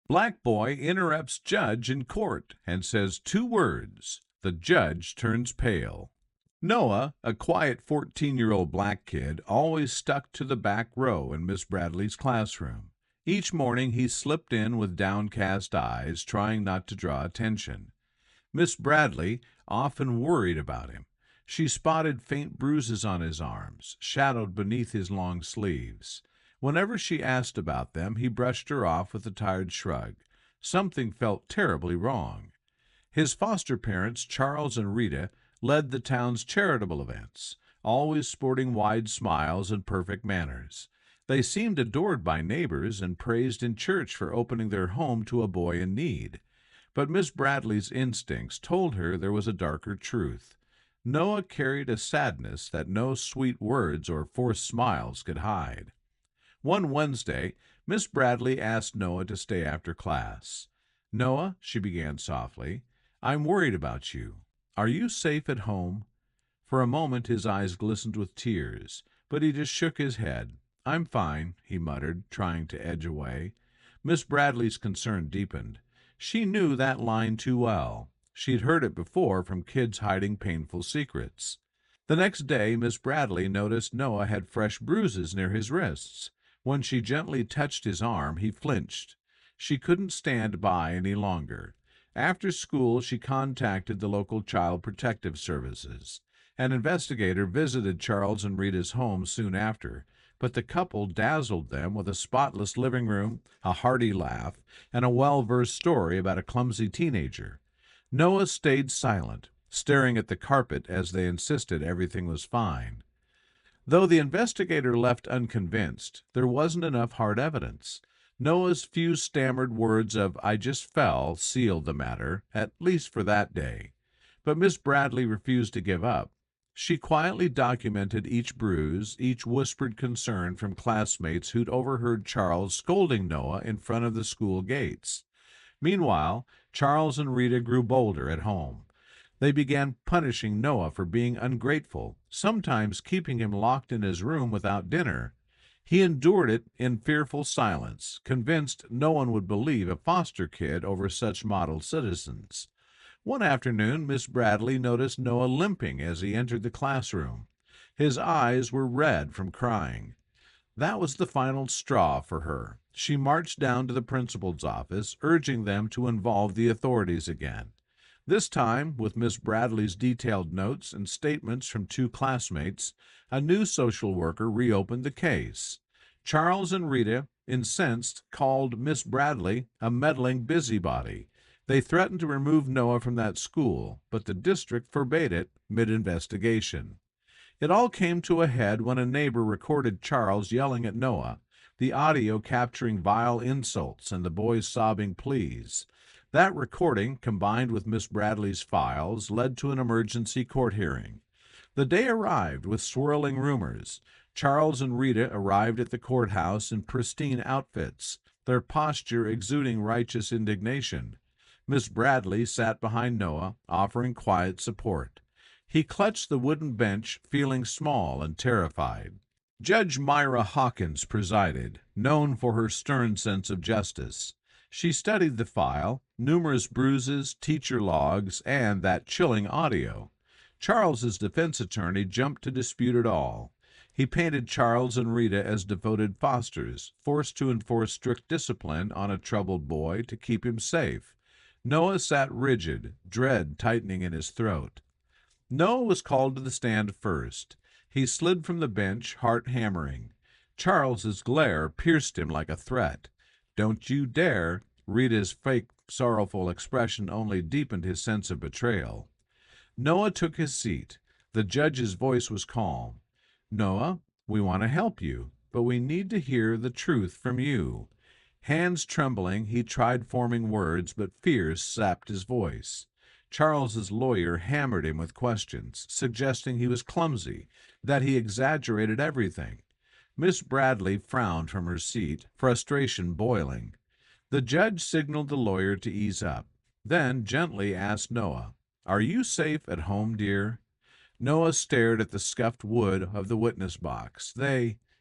Black boy interrupts judge in court and says two words. The judge turns pale. Noah, a quiet 14-year-old black kid, always stuck to the back row in Miss Bradley's classroom. Each morning he slipped in with downcast eyes, trying not to draw attention. Miss Bradley often worried about him. She spotted faint bruises on his arms, shadowed beneath his long sleeves. Whenever she asked about them, he brushed her off with a tired shrug. Something felt terribly wrong. His foster parents, Charles and Rita, led the town's charitable events, always sporting wide smiles and perfect manners. They seemed adored by neighbors and praised in church for opening their home to a boy in need. But Miss Bradley's instincts told her there was a darker truth. Noah carried a sadness that no sweet words or forced smiles could hide. One Wednesday, Miss Bradley asked Noah to stay after class. "Noah," she began softly, "I'm worried about you. Are you safe at home?" For a moment his eyes glistened with tears, but he just shook his head. "I'm fine," he muttered, trying to edge away. Miss Bradley's concern deepened. She knew that line too well. She'd heard it before from kids hiding painful secrets. The next day, Miss Bradley noticed Noah had fresh bruises near his wrists. When she gently touched his arm, he flinched. She couldn't stand by any longer. After school, she contacted the local Child Protective Services. An investigator visited Charles and Rita's home soon after, but the couple dazzled them with a spotless living room, a hearty laugh, and a well-versed story about a clumsy teenager. Noah stayed silent, staring at the carpet as they insisted everything was fine. Though the investigator left unconvinced, there wasn't enough hard evidence. Noah's few stammered words of "I just fell" sealed the matter, at least for that day. But Miss Bradley refused to give up. She quietly documented each bruise, each whispered concern from classmates who'd overheard Charles scolding Noah in front of the school gates. Meanwhile, Charles and Rita grew bolder at home. They began punishing Noah for being ungrateful, sometimes keeping him locked in his room without dinner. He endured it in fearful silence, convinced no one would believe a foster kid over such model citizens. One afternoon, Miss Bradley noticed Noah limping as he entered the classroom. His eyes were red from crying. That was the final straw for her. She marched down to the principal's office, urging them to involve the authorities again. This time, with Miss Bradley's detailed notes and statements from two classmates, a new social worker reopened the case. Charles and Rita, incensed, called Miss Bradley a meddling busybody. They threatened to remove Noah from that school, but the district forbade it mid-investigation. It all came to a head when a neighbor recorded Charles yelling at Noah, the audio capturing vile insults and the boy's sobbing pleas. That recording, combined with Miss Bradley's files, led to an emergency court hearing. The day arrived with swirling rumors. Charles and Rita arrived at the courthouse in pristine outfits, their posture exuding righteous indignation. Miss Bradley sat behind Noah, offering quiet support. He clutched the wooden bench, feeling small and terrified. Judge Myra Hawkins presided, known for her stern sense of justice. She studied the file, numerous bruises, teacher logs, and that chilling audio. Charles's defense attorney jumped to dispute it all. He painted Charles and Rita as devoted fosters, forced to enforce strict discipline on a troubled boy to keep him safe. Noah sat rigid, dread tightening in his throat. Noah was called to the stand first. He slid from the bench, heart hammering. Charles's glare pierced him like a threat. "Don't you dare!" Rita's fake, sorrowful expression only deepened his sense of betrayal. Noah took his seat. The judge's voice was calm. "Noah, we want to help you, but we need to hear the truth from you." Hands trembling, he tried forming words, but fear sapped his voice. Charles's lawyer hammered him with questions, suggesting he was clumsy, that he exaggerated everything. Miss Bradley frowned from her seat, frustration boiling. The judge signaled the lawyer to ease up, then gently asked Noah, "Are you safe at home, dear?" Noah stared at the scuffed wood of the witness box.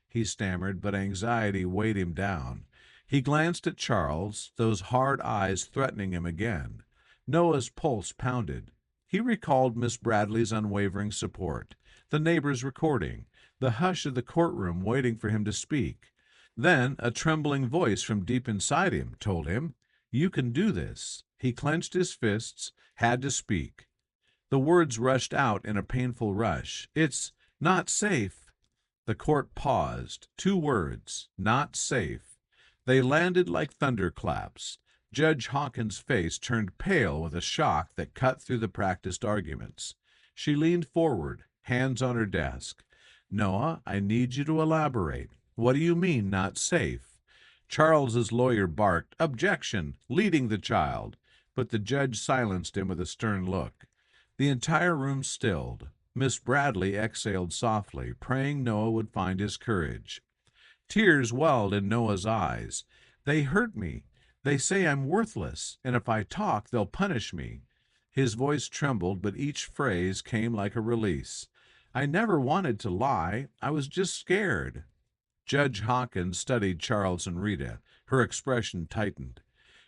He stammered, but anxiety weighed him down. He glanced at Charles, those hard eyes threatening him again. Noah's pulse pounded. He recalled Miss Bradley's unwavering support, the neighbors' recording, the hush of the courtroom waiting for him to speak. Then a trembling voice from deep inside him told him, "You can do this." He clenched his fists, had to speak. The words rushed out in a painful rush. "It's not safe." The court paused. 2 words, "not safe." They landed like thunderclaps. Judge Hawkins' face turned pale with a shock that cut through the practiced arguments. She leaned forward, hands on her desk. "Noah, I need you to elaborate. What do you mean, not safe?" Charles's lawyer barked, "Objection!" leading the child, but the judge silenced him with a stern look. The entire room stilled. Miss Bradley exhaled softly, praying Noah would find his courage. Tears welled in Noah's eyes. "They hurt me. They say I'm worthless, and if I talk, they'll punish me." His voice trembled, but each phrase came like a release. "I never wanted to lie. I was just scared." Judge Hawkins studied Charles and Rita. Her expression tightened.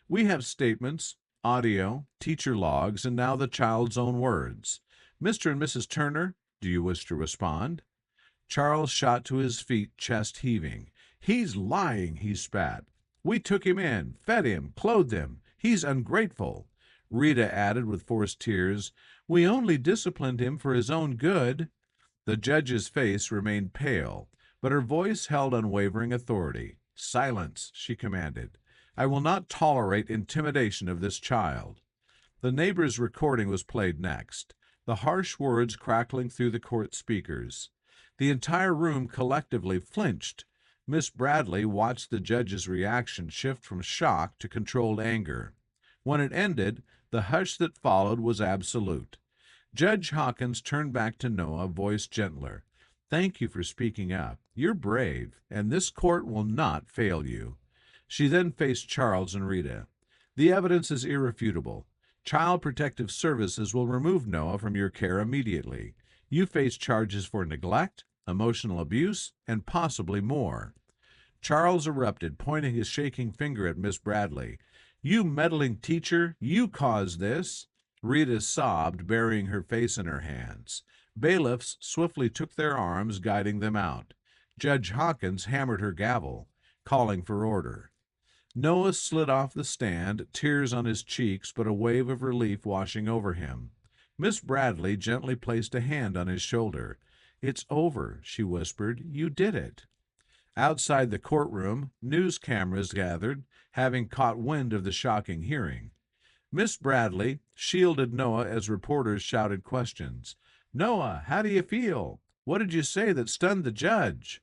"We have statements, audio, teacher logs, and now the child's own words. Mr. and Mrs. Turner, do you wish to respond?" Charles shot to his feet, chest heaving. "He's lying," he spat. "We took him in, fed him, clothed him. He's ungrateful." Rita added with forced tears, "We only disciplined him for his own good." The judge's face remained pale, but her voice held unwavering authority. "Silence," she commanded. "I will not tolerate intimidation of this child." The neighbor's recording was played next, the harsh words crackling through the court speakers. The entire room collectively flinched. Miss Bradley watched the judge's reaction shift from shock to controlled anger. When it ended, the hush that followed was absolute. Judge Hawkins turned back to Noah, voice gentler. "Thank you for speaking up. You're brave, and this court will not fail you." She then faced Charles and Rita. "The evidence is irrefutable. Child Protective Services will remove Noah from your care immediately. You face charges for neglect, emotional abuse, and possibly more." Charles erupted, pointing his shaking finger at Miss Bradley. "You meddling teacher, you caused this." Rita sobbed, burying her face in her hands. Bailiffs swiftly took their arms, guiding them out. Judge Hawkins hammered her gavel, calling for order. Noah slid off the stand, tears on his cheeks, but a wave of relief washing over him. Miss Bradley gently placed a hand on his shoulder. "It's over," she whispered. "You did it." Outside the courtroom, news cameras gathered, having caught wind of the shocking hearing. Miss Bradley shielded Noah as reporters shouted questions. "Noah, how do you feel? What did you say that stunned the judge?"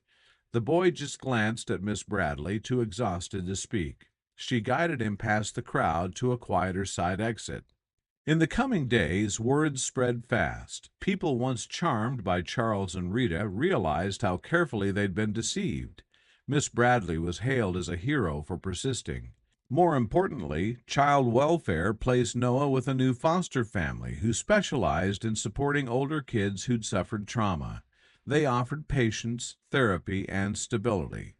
The boy just glanced at Miss Bradley, too exhausted to speak. She guided him past the crowd to a quieter side exit. In the coming days, word spread fast. People once charmed by Charles and Rita realized how carefully they'd been deceived. Miss Bradley was hailed as a hero for persisting. More importantly, child welfare placed Noah with a new foster family who specialized in supporting older kids who'd suffered trauma. They offered patience, therapy, and stability.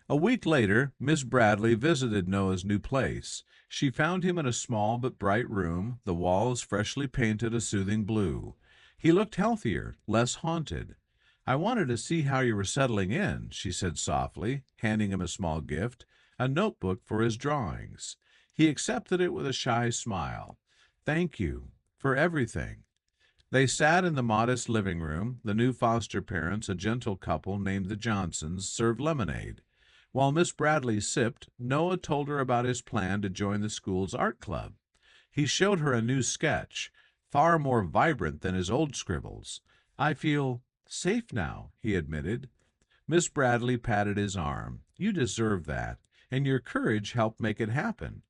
A week later, Miss Bradley visited Noah's new place. She found him in a small but bright room, the walls freshly painted a soothing blue. He looked healthier, less haunted. "I wanted to see how you were settling in," she said softly, handing him a small gift, a notebook for his drawings. He accepted it with a shy smile. "Thank you for everything." They sat in the modest living room. The new foster parents, a gentle couple named the Johnsons, served lemonade. While Miss Bradley sipped, Noah told her about his plan to join the school's art club. He showed her a new sketch, far more vibrant than his old scribbles. "I feel safe now," he admitted. Miss Bradley patted his arm. "You deserve that, and your courage helped make it happen."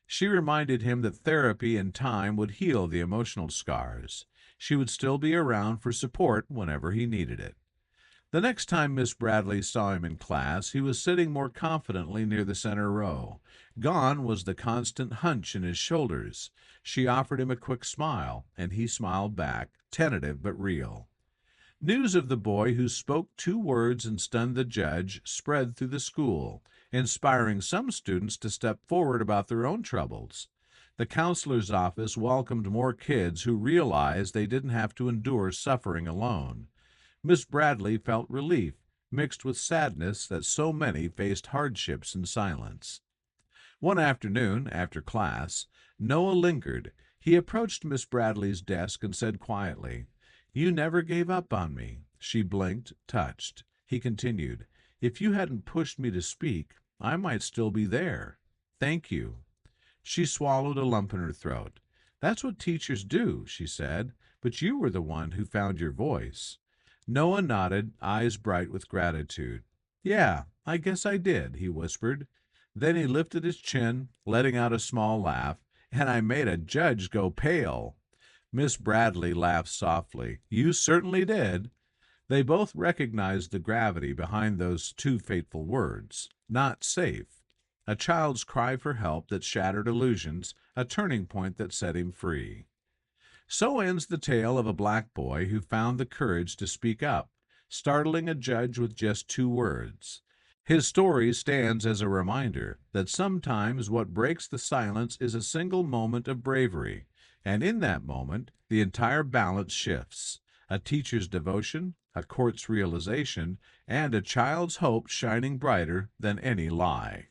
She reminded him that therapy and time would heal the emotional scars. She would still be around for support whenever he needed it. The next time Miss Bradley saw him in class, he was sitting more confidently near the center row. Gone was the constant hunch in his shoulders. She offered him a quick smile, and he smiled back, tentative but real. News of the boy who spoke 2 words and stunned the judge spread through the school. inspiring some students to step forward about their own troubles. The counselor's office welcomed more kids who realized they didn't have to endure suffering alone. Miss Bradley felt relief, mixed with sadness that so many faced hardships in silence. One afternoon, after class, Noah lingered. He approached Miss Bradley's desk and said quietly, "You never gave up on me." She blinked, touched. He continued, "If you hadn't pushed me to speak, I might still be there. Thank you." She swallowed a lump in her throat. "That's what teachers do," she said, "but you were the one who found your voice." Noah nodded, eyes bright with gratitude. "Yeah, I guess I did," he whispered. Then he lifted his chin, letting out a small laugh, "and I made a judge go pale." Miss Bradley laughed softly. "You certainly did." They both recognized the gravity behind those two fateful words. Not safe. A child's cry for help that shattered illusions, a turning point that set him free. So ends the tale of a black boy who found the courage to speak up, startling a judge with just 2 words. His story stands as a reminder that sometimes what breaks the silence is a single moment of bravery, and in that moment, the entire balance shifts. A teacher's devotion, a court's realization, and a child's hope shining brighter than any lie.